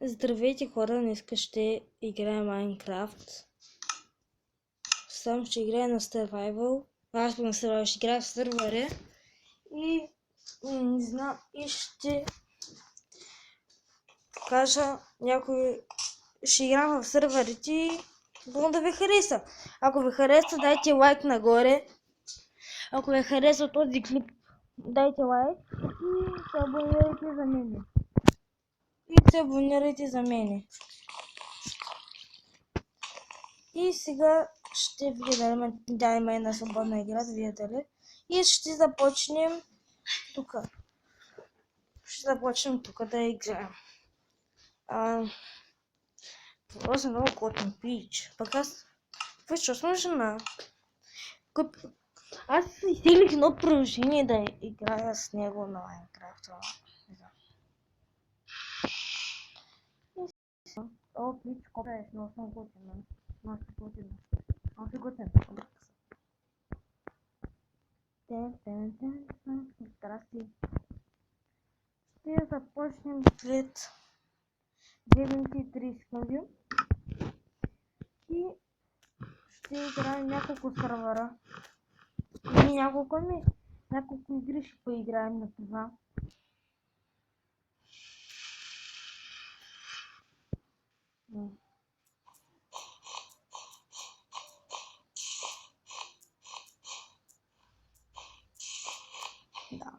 Здравейте хора, днес ще играем Майнкрафт. Сам ще играя на Survival. Аз на Survival ще играя в сървъре. И не знам, и ще кажа някой... Ще играм в сървърите. Думам да ви хареса. Ако ви хареса, дайте лайк нагоре. Ако ви хареса този клип, дайте лайк и се абонирайте за мене. И сега ще ви дадем една свободна игра, да видите ли. И ще започнем тук. Да играем. Просто много готин пич. Пък аз... Защо съм жена? Аз си изтеглих едно приложение да играя с него на Майнкрафт. О, пич, копия е много готина. Много готина. Здрасти. Ще започнем след 2 минути и 30 секунди. И ще играем няколко сървъра. И няколко игри ще поиграем на това. Да.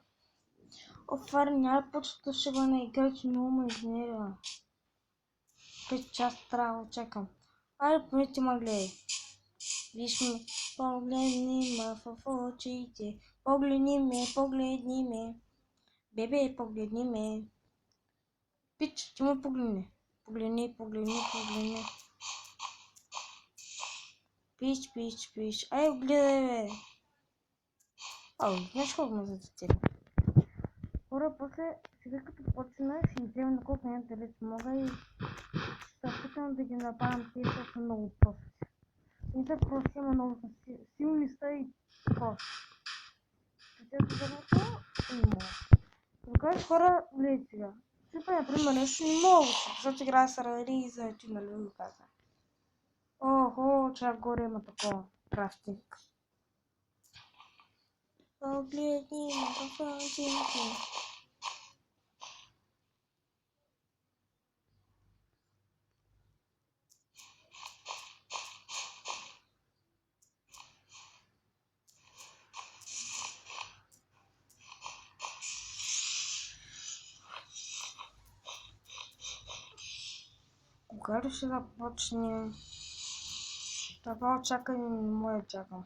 Офар, няма почта ще го на игра, че много ме изнервя. 5 часа трябва да чакам. Айде, поне ти ма гледай. Виж ме, погледни ма в очите. Погледни ме. Бебе, погледни ме. Пич, ти ме погледни. Погледни. Пич. Ай, гледай, бе. Знаеш колко ме за дете? Хора, после, сега като почна, ще иззема на колко не далеч мога и ще се опитам да ги направям тези, които са много прости. Не са прости, има много силни са и прости. Защото за това не мога. Тогава хора, гледайте сега. Типа, например, нещо не мога, защото играя с радари и за ти, нали го каза. Охо, чак горе има такова крафтинг. Погледни ма в очите. Кога ще започне? Това чакане не може да чакам.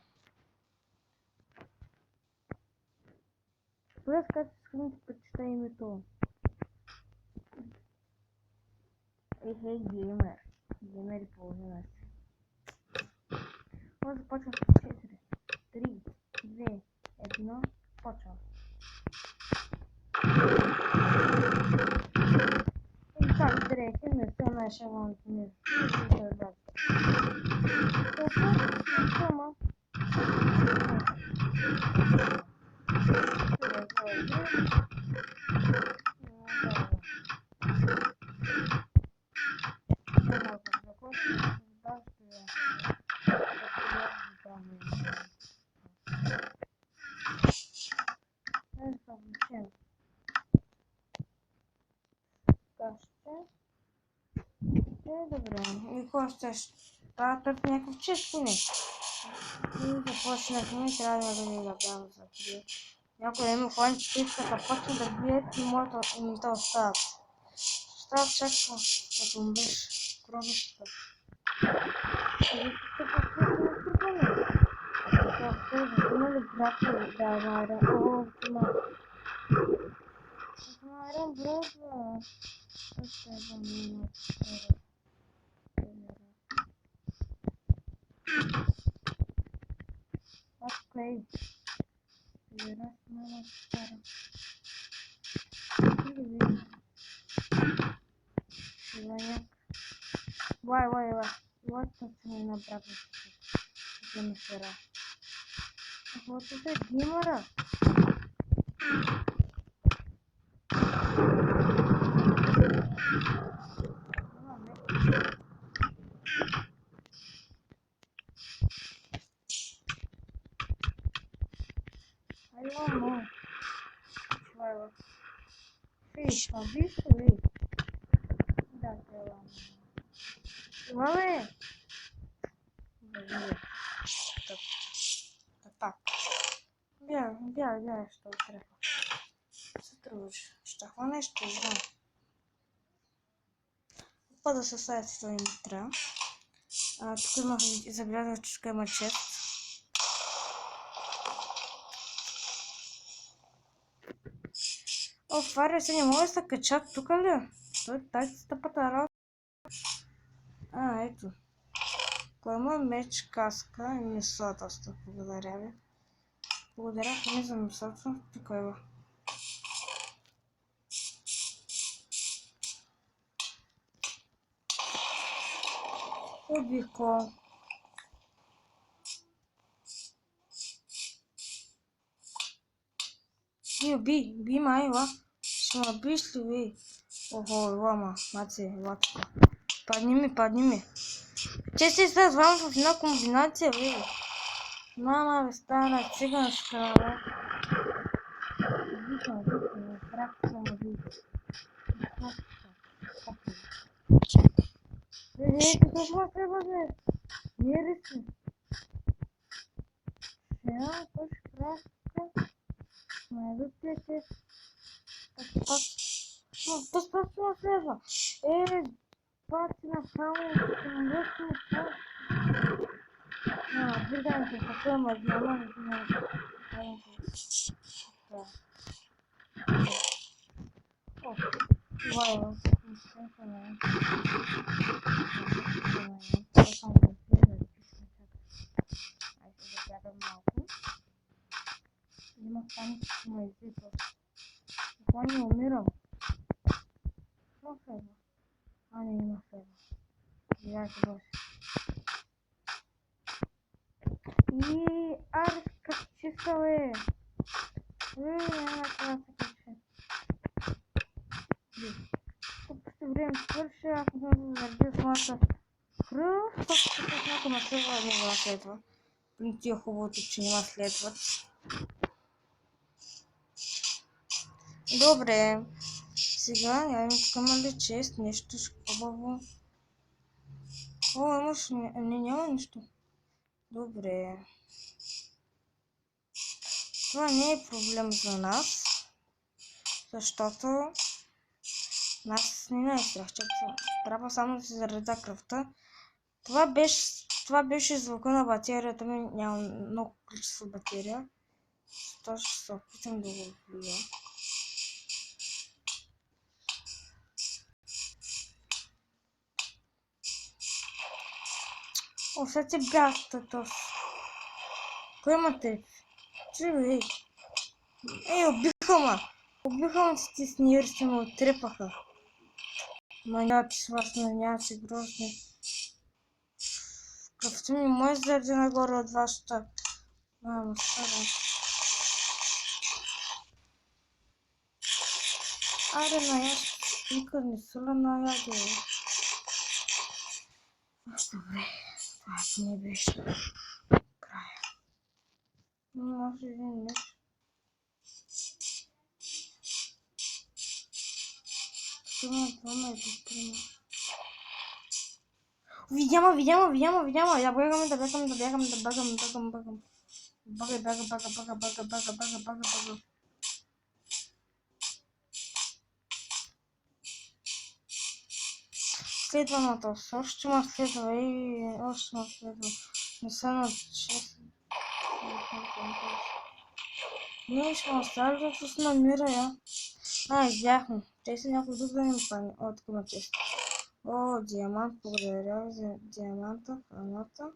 Добре, как искам да прочита името. Хей, геймер. Геймер и половина си. Може да започвам с 4, 3, 2, 1, почвам. И така, дрехи, не се нашавам не се да. Тома. Добре, и какво ще търпи някакъв често не. И започнахме и трябва да не набавям за това. Някой да има хвани, че искат да почне да бият и моето им да остават. Става чаква, като му беше кровищата. И тук има ли грати да варя? О, има. Варям бродва. Още е бъмина. Окей. Раз мама стара. Вай. Вот тут не набрал. Геймера. Вот это геймера. виж ли? Да, това бе. Так. Бя, що трябва. Се трудиш. Ще хвана ще знам. Пада се сайт, това им трябва. Тук имах забелязал, че тук има чест. О, фари се не може да се качат тук ли? Той е тази стъпата работа. Ето. Клама, меч, каска и мисълтоста. Благодаря ви. Благодаря ми за мисълта. Тук има. Обико. Би майла. Ще ме биш ли ви? Охо, лама, маци, лапка. Падни ми. Че си с вами в една комбинация, ви. Мама ви стана циганска, бе. Викам, страх съм ви. Какво се бъде? Мири си. Сега, точно краска. Найдете се. Достатъчно следва. Пати на само, самолетно пати. Видам се, какво има диамант, това е има там, че ме изипва. Какво не умирам? Какво следва? Не има следва. Видяйте боже. И арес как чиста бе. Няма това се каче. Тук ще време свърши, аз не съм заради с моята кръв. Тук ще се малко на следва, не го следва. Не ти е хубавото, че няма следват. Добре. Сега я тук има ли чест, нещо хубаво. Имаш... няма нищо. Добре. Това не е проблем за нас. Защото нас не е страх, че трябва само да си зареда кръвта. Това беше звука на батерията ми, няма много количество батерия. То ще се опитам да го влия. Сега ти бягата тос. Кой имате? Чуй, убиха ма си ти снирси, ме отрепаха. Маняци с вас, маняци, грозни. Кръвта ми може да заради нагоре от вашата. Мамо, стара. Аре, наяд, никъде не са ли наяде? Добре, това не беше края. Може един нещо. Това е безприма. Видяма. Я бягам. Бага. Следваното. Още ма следва Не са на 6. Не, ще ме остави да се намира, я. Видяхме. Те са някой друг да ни пани. Тук има чест. Диамант. Благодаря ви за диаманта, храната.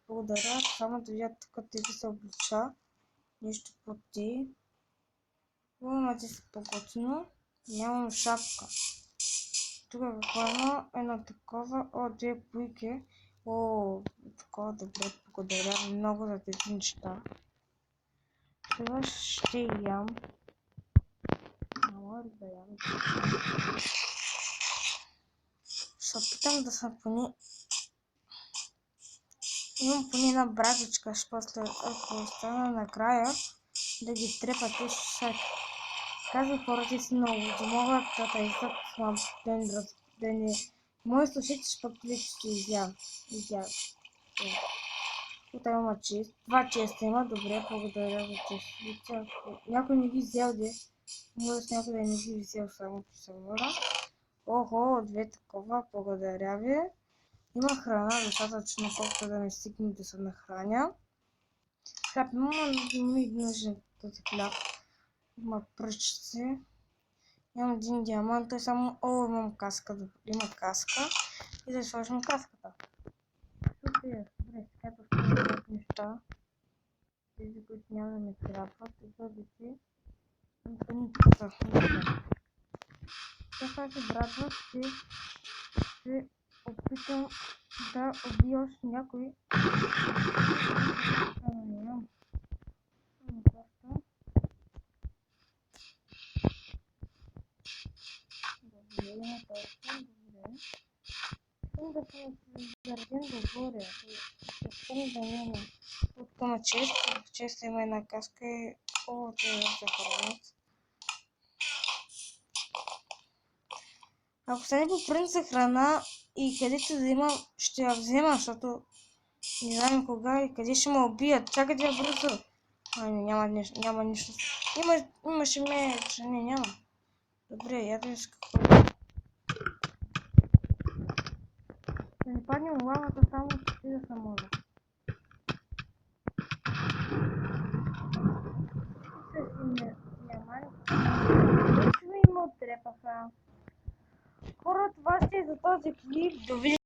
Благодаря. Само да видя тук ти се облича. Нищо поти. Имате се по-готино. Нямам шапка. Тук какво има? Едно такова. Две пуйки. Такова добре. Благодаря много за тези неща. Сега ще ям. Мало ли да ям. Ще опитам да съм поне... Имам поне една братичка, ще после ако остана накрая да ги трепа те ще казвам, хората си много могат да искат да не... Мои слушатели ще пък вече ще изяват. Тук има чест. Два честа има. Добре, благодаря за честите. Ако някой не ги взел, може с някой да не ги взел само по сервера. Охо, две такова. Благодаря ви. Има храна, достатъчно колкото да не стигне да се нахраня. Хляб има, но ми нужен този хляб. Има пръчици. Имам един диамант, той само... О, имам каска. Има каска. И да сложим каската. Супер, добре, сега поставям неща. Тези, които няма да ми трябват. И бъдете. Паницата. Така се братва, ще се опитам да убия още някой. Добре, има точно, добре. Искам да се заредим догоре. Искам да няма. Тук има чест. В честа има една каска и... О, това е за хранят. Ако стане по принцип храна и където да имам, ще я взема, защото не знам кога и къде ще ме убият. Чакайте я бързо. Няма нищо. Имаше меч, не, няма. Добре, я да виж какво е. Да не паднем в лавата, само да се може. Точно им отрепаха. Хора, това ще е за този клип. Довиждане.